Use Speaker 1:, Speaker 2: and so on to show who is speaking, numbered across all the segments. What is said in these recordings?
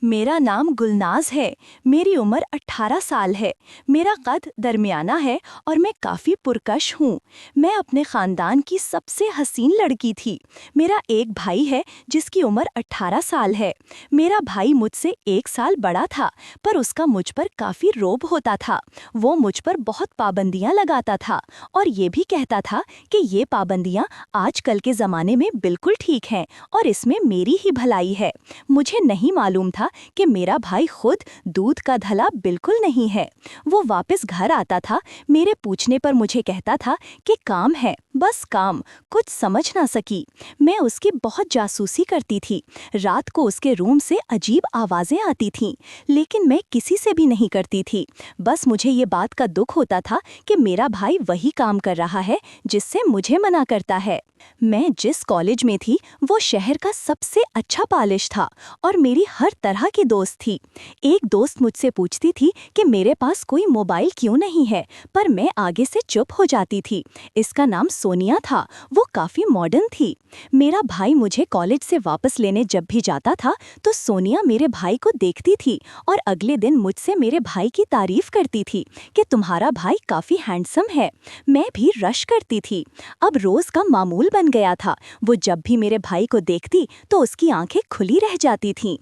Speaker 1: मेरा नाम गुलनाज है। मेरी उम्र 18 साल है। मेरा कद दरमियाना है और मैं काफ़ी पुरकश हूँ। मैं अपने ख़ानदान की सबसे हसीन लड़की थी। मेरा एक भाई है जिसकी उम्र 18 साल है। मेरा भाई मुझसे 1 साल बड़ा था, पर उसका मुझ पर काफ़ी रोब होता था। वो मुझ पर बहुत पाबंदियाँ लगाता था और ये भी कहता था कि ये पाबंदियाँ आजकल के ज़माने में बिल्कुल ठीक हैं और इसमें मेरी ही भलाई है। मुझे नहीं मालूम था कि मेरा भाई खुद दूध का धला बिल्कुल नहीं है। वो वापस घर आता था, मेरे पूछने पर मुझे कहता था कि काम है, बस काम, कुछ समझ ना सकी। मैं उसकी बहुत जासूसी करती थी। रात को उसके रूम से अजीब आवाज़ें आती थीं, लेकिन मैं किसी से भी नहीं करती थी। बस मुझे ये बात का दुख होता था कि मेरा भाई वही काम कर रहा है जिससे मुझे मना करता है। मैं जिस कॉलेज में थी वो शहर का सबसे अच्छा कॉलेज था और मेरी हर तरह की दोस्त थी। एक दोस्त मुझसे पूछती थी कि मेरे पास कोई मोबाइल क्यों नहीं है, पर मैं आगे से चुप हो जाती थी। इसका नाम सोनिया था। वो काफ़ी मॉडर्न थी। मेरा भाई मुझे कॉलेज से वापस लेने जब भी जाता था तो सोनिया मेरे भाई को देखती थी और अगले दिन मुझसे मेरे भाई की तारीफ करती थी कि तुम्हारा भाई काफ़ी हैंडसम है। मैं भी रश करती थी। अब रोज़ का मामूल बन गया था। वो जब भी मेरे भाई को देखती तो उसकी आंखें खुली रह जाती थीं।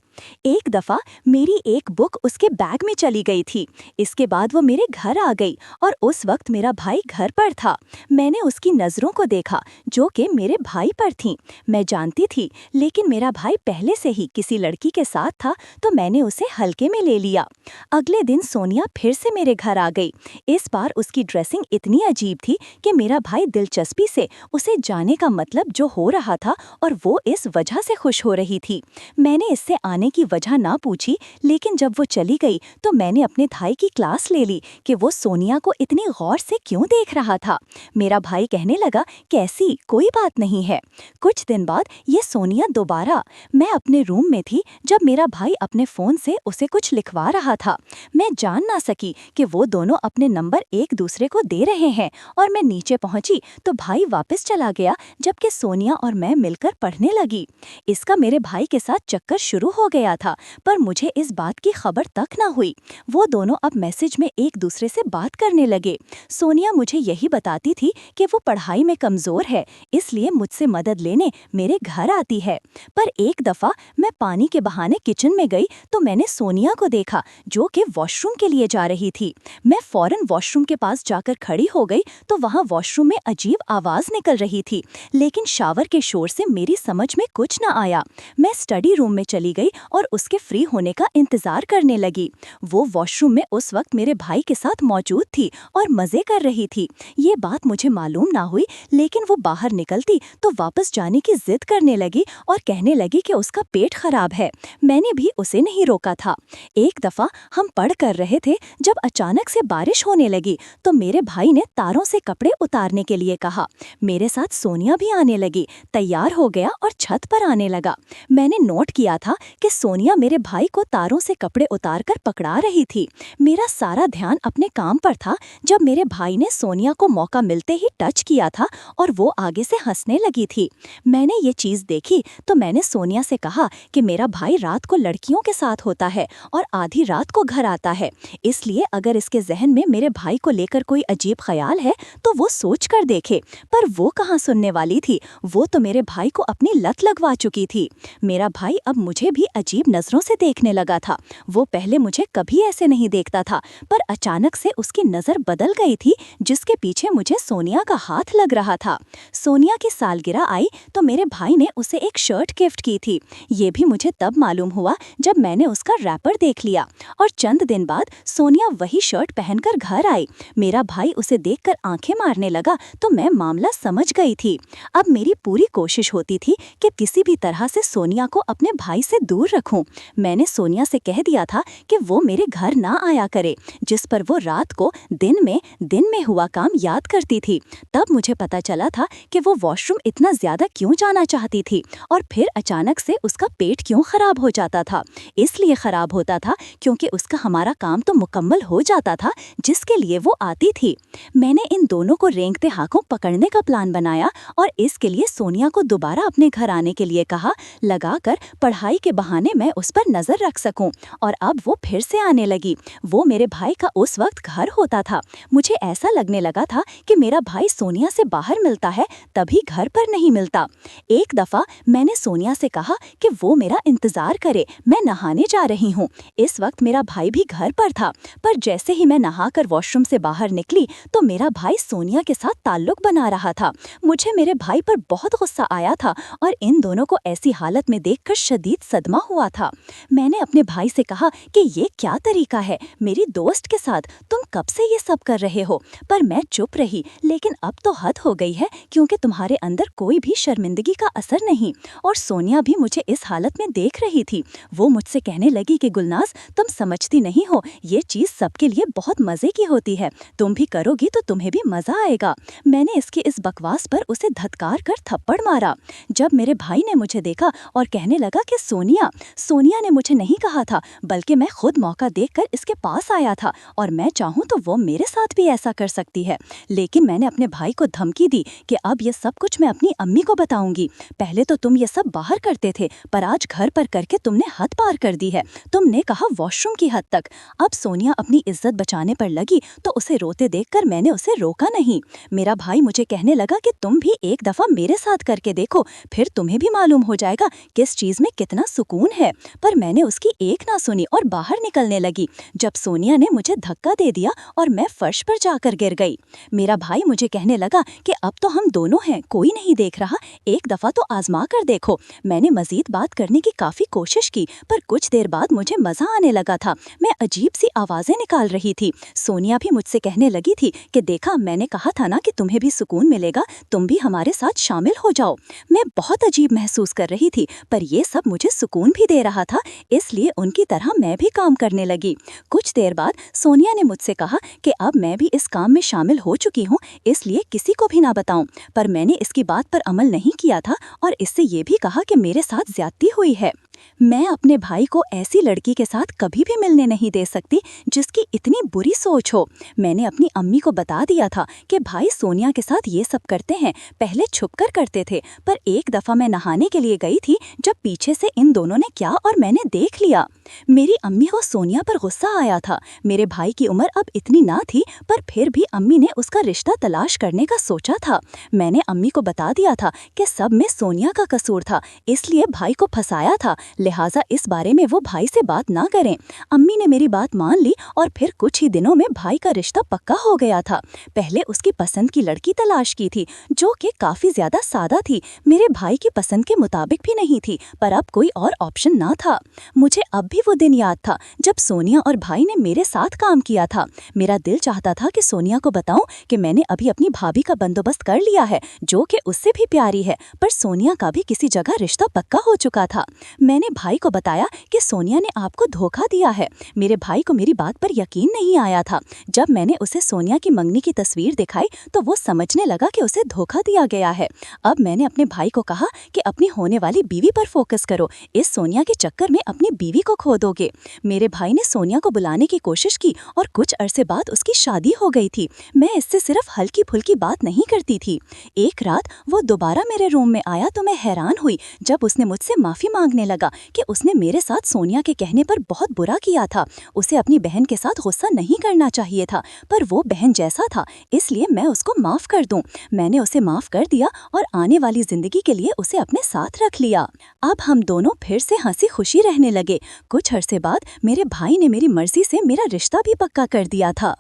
Speaker 1: एक दफ़ा मेरी एक बुक उसके बैग में चली गई थी। इसके बाद वो मेरे घर आ गई और उस वक्त मेरा भाई घर पर था। मैंने उसकी नज़रों को देखा जो कि मेरे भाई पर थीं। मैं जानती थी, लेकिन मेरा भाई पहले से ही किसी लड़की के साथ था, तो मैंने उसे हल्के में ले लिया। अगले दिन सोनिया फिर से मेरे घर आ गई। इस बार उसकी ड्रेसिंग इतनी अजीब थी कि मेरा भाई दिलचस्पी से उसे जाने का मतलब जो हो रहा था और वो इस वजह से खुश हो रही थी। मैंने इससे आने की वजह ना पूछी, लेकिन जब वो चली गई तो मैंने अपने भाई की क्लास ले ली कि वो सोनिया को इतनी गौर से क्यों देख रहा था। मेरा भाई कहने लगा, कैसी, कोई बात नहीं है। कुछ दिन बाद ये सोनिया दोबारा। मैं अपने रूम में थी जब मेरा भाई अपने फ़ोन से उसे कुछ लिखवा रहा था। मैं जान ना सकी कि वो दोनों अपने नंबर एक दूसरे को दे रहे हैं और मैं नीचे पहुंची तो भाई वापस चला गया, जबकि सोनिया और मैं मिलकर पढ़ने लगी। इसका मेरे भाई के साथ चक्कर शुरू हो गया था, पर मुझे इस बात की खबर तक ना हुई। वो दोनों अब मैसेज में एक दूसरे से बात करने लगे। सोनिया मुझे यही बताती थी कि वो पढ़ाई में कमज़ोर है, इसलिए मुझसे मदद लेने मेरे घर आती है। पर एक दफ़ा मैं पानी के बहाने किचन में गई तो मैंने सोनिया को देखा जो कि वॉशरूम के लिए जा रही थी। मैं फ़ौरन वॉशरूम के पास जाकर खड़ी हो गई तो वहाँ वॉशरूम में अजीब आवाज़ निकल रही थी, लेकिन शावर के शोर से मेरी समझ में कुछ न आया। मैं स्टडी रूम में चली गई और उसके फ्री होने का इंतज़ार करने लगी। वो वॉशरूम में उस वक्त मेरे भाई के साथ मौजूद थी और मज़े कर रही थी। ये बात मुझे मालूम ना हुई, लेकिन वो बाहर निकलती तो वापस जाने की जिद करने लगी और कहने लगी कि उसका पेट खराब है। मैंने भी उसे नहीं रोका था। एक दफ़ा हम पढ़ कर रहे थे, जब अचानक से बारिश होने लगी तो मेरे भाई ने तारों से कपड़े उतारने के लिए कहा। मेरे साथ सोनिया भी आने लगी, तैयार हो गया और छत पर आने लगा। मैंने नोट किया था कि सोनिया मेरे भाई को तारों से कपड़े उतारकर पकड़ा रही थी। मेरा सारा ध्यान अपने काम पर था जब मेरे भाई ने सोनिया को मौका मिलते ही टच किया था और वो आगे से हंसने लगी थी। मैंने ये चीज़ देखी तो मैंने सोनिया से कहा कि मेरा भाई रात को लड़कियों के साथ होता है और आधी रात को घर आता है, इसलिए अगर इसके जहन में मेरे भाई को लेकर कोई अजीब ख्याल है तो वो सोच कर देखे। पर वो कहाँ सुनने वाली थी। वो तो मेरे भाई को अपनी लत लगवा चुकी थी। मेरा भाई अब मुझे भी अजीब नज़रों से देखने लगा था। वो पहले मुझे कभी ऐसे नहीं देखता था, पर अचानक से उसकी नज़र बदल गई थी, जिसके पीछे मुझे सोनिया का हाथ लग रहा था। सोनिया की सालगिरह आई तो मेरे भाई ने उसे एक शर्ट गिफ्ट की थी। ये भी मुझे तब मालूम हुआ जब मैंने उसका रैपर देख लिया और चंद दिन बाद सोनिया वही शर्ट पहनकर घर आई। मेरा भाई उसे देखकर आंखें मारने लगा तो मैं मामला समझ गई थी। अब मेरी पूरी कोशिश होती थी कि किसी भी तरह से सोनिया को अपने भाई से दूर रखूं। मैंने सोनिया से कह दिया था कि वो मेरे घर ना आया करे, जिस पर वो रात को दिन में हुआ काम याद करती थी। तब मुझे पता चला था कि वो वॉशरूम इतना ज़्यादा क्यों जाना चाहती थी और फिर अचानक से उसका पेट क्यों खराब हो जाता था। इसलिए खराब होता था क्योंकि उसका हमारा काम तो मुकम्मल हो जाता था जिसके लिए वो आती थी। मैंने इन दोनों को रेंगते हाथों पकड़ने का प्लान बनाया और इसके लिए सोनिया को दोबारा अपने घर आने के लिए कहा, लगाकर पढ़ाई के बहाने बहाने मैं उस पर नजर रख सकूं। और अब वो फिर से आने लगी। वो मेरे भाई का उस वक्त घर होता था। मुझे ऐसा लगने लगा था कि मेरा भाई सोनिया से बाहर मिलता है, तभी घर पर नहीं मिलता। एक दफा मैंने सोनिया से कहा कि वो मेरा इंतजार करे, मैं नहाने जा रही हूँ। इस वक्त मेरा भाई भी घर पर था, पर जैसे ही मैं नहाकर वॉशरूम से बाहर निकली तो मेरा भाई सोनिया के साथ ताल्लुक बना रहा था। मुझे मेरे भाई पर बहुत गुस्सा आया था और इन दोनों को ऐसी हालत में देखकर शदीद सदमा हुआ था। मैंने अपने भाई से कहा कि ये क्या तरीका है मेरी दोस्त के साथ, तुम कब से ये सब कर रहे हो? पर मैं चुप रही। लेकिन अब तो हद हो गई है, क्योंकि तुम्हारे अंदर कोई भी शर्मिंदगी का असर नहीं। और सोनिया भी मुझे इस हालत में देख रही थी। वो मुझसे कहने लगी कि गुलनाज, तुम समझती नहीं हो, ये चीज़ सबके लिए बहुत मज़े की होती है, तुम भी करोगी तो तुम्हें भी मज़ा आएगा। मैंने इसकी इस बकवास पर उसे धत्कार कर थप्पड़ मारा। जब मेरे भाई ने मुझे देखा और कहने लगा कि सोनिया ने मुझे नहीं कहा था, बल्कि मैं खुद मौका देखकर इसके पास आया था, और मैं चाहूँ तो वो मेरे साथ भी ऐसा कर सकती है। लेकिन मैंने अपने भाई को धमकी दी कि अब ये सब कुछ मैं अपनी अम्मी को बताऊंगी। पहले तो तुम ये सब बाहर करते थे, पर आज घर पर करके तुमने हद पार कर दी है। तुमने कहा वॉशरूम की हद तक। अब सोनिया अपनी इज्जत बचाने पर लगी तो उसे रोते देखकर मैंने उसे रोका नहीं। मेरा भाई मुझे कहने लगा कि तुम भी एक दफा मेरे साथ करके देखो, फिर तुम्हें भी मालूम हो जाएगा किस चीज में कितना सुकून है। पर मैंने उसकी एक ना सुनी और बाहर निकलने लगी, जब सोनिया ने मुझे धक्का दे दिया और मैं फर्श पर जाकर गिर गई। मेरा भाई मुझे कहने लगा कि अब तो हम दोनों हैं, कोई नहीं देख रहा, एक दफा तो आजमा कर देखो। मैंने मजीद बात करने की काफी कोशिश की, पर कुछ देर बाद मुझे मजा आने लगा था। मैं अजीब सी आवाजें निकाल रही थी। सोनिया भी मुझसे कहने लगी थी कि देखा, मैंने कहा था ना कि तुम्हें भी सुकून मिलेगा, तुम भी हमारे साथ शामिल हो जाओ। मैं बहुत अजीब महसूस कर रही थी, पर यह सब मुझे सुकून भी दे रहा था, इसलिए उनकी तरह मैं भी काम करने लगी। कुछ देर बाद सोनिया ने मुझसे कहा कि अब मैं भी इस काम में शामिल हो चुकी हूँ, इसलिए किसी को भी ना बताऊं। पर मैंने इसकी बात पर अमल नहीं किया था और इससे ये भी कहा कि मेरे साथ ज्यादती हुई है। मैं अपने भाई को ऐसी लड़की के साथ कभी भी मिलने नहीं दे सकती जिसकी इतनी बुरी सोच हो। मैंने अपनी अम्मी को बता दिया था कि भाई सोनिया के साथ ये सब करते हैं, पहले छुपकर करते थे, पर एक दफा मैं नहाने के लिए गई थी, जब पीछे से इन दोनों ने क्या और मैंने देख लिया। मेरी अम्मी को सोनिया पर गुस्सा आया था। मेरे भाई की उम्र अब इतनी ना थी, पर फिर भी अम्मी ने उसका रिश्ता तलाश करने का सोचा था। मैंने अम्मी को बता दिया था कि सब में सोनिया का कसूर था, इसलिए भाई को फंसाया था, लिहाजा इस बारे में वो भाई से बात ना करें। अम्मी ने मेरी बात मान ली और फिर कुछ ही दिनों में भाई का रिश्ता पक्का हो गया था। पहले उसकी पसंद की लड़की तलाश की थी, जो कि काफी ज्यादा सादा थी, मेरे भाई की पसंद के मुताबिक भी नहीं थी, पर अब कोई और ऑप्शन ना था। मुझे अब भी वो दिन याद था जब सोनिया और भाई ने मेरे साथ काम किया था। मेरा दिल चाहता था कि सोनिया को बताऊं कि मैंने अभी अपनी भाभी का बंदोबस्त कर लिया है, जो कि उससे भी प्यारी है, पर सोनिया का भी किसी जगह रिश्ता पक्का हो चुका था। मैंने भाई को बताया कि सोनिया ने आपको धोखा दिया है। मेरे भाई को मेरी बात पर यकीन नहीं आया था। जब मैंने उसे सोनिया की मंगनी की तस्वीर दिखाई तो वो समझने लगा कि उसे धोखा दिया गया है। अब मैंने अपने भाई को कहा कि अपनी होने वाली बीवी पर फोकस करो, इस सोनिया के चक्कर में अपनी बीवी को खो दोगे। मेरे भाई ने सोनिया को बुलाने की कोशिश की और कुछ अरसे बाद उसकी शादी हो गई थी। मैं इससे सिर्फ हल्की फुल्की बात नहीं करती थी। एक रात वो दोबारा मेरे रूम में आया तो मैं हैरान हुई जब उसने मुझसे माफी मांगने लगा कि उसने मेरे साथ सोनिया के कहने पर बहुत बुरा किया था। उसे अपनी बहन के साथ गुस्सा नहीं करना चाहिए था, पर वो बहन जैसा था, इसलिए मैं उसको माफ कर दूं। मैंने उसे माफ कर दिया और आने वाली जिंदगी के लिए उसे अपने साथ रख लिया। अब हम दोनों फिर से हंसी खुशी रहने लगे। कुछ अरसे बाद मेरे भाई ने मेरी मर्जी से मेरा रिश्ता भी पक्का कर दिया था।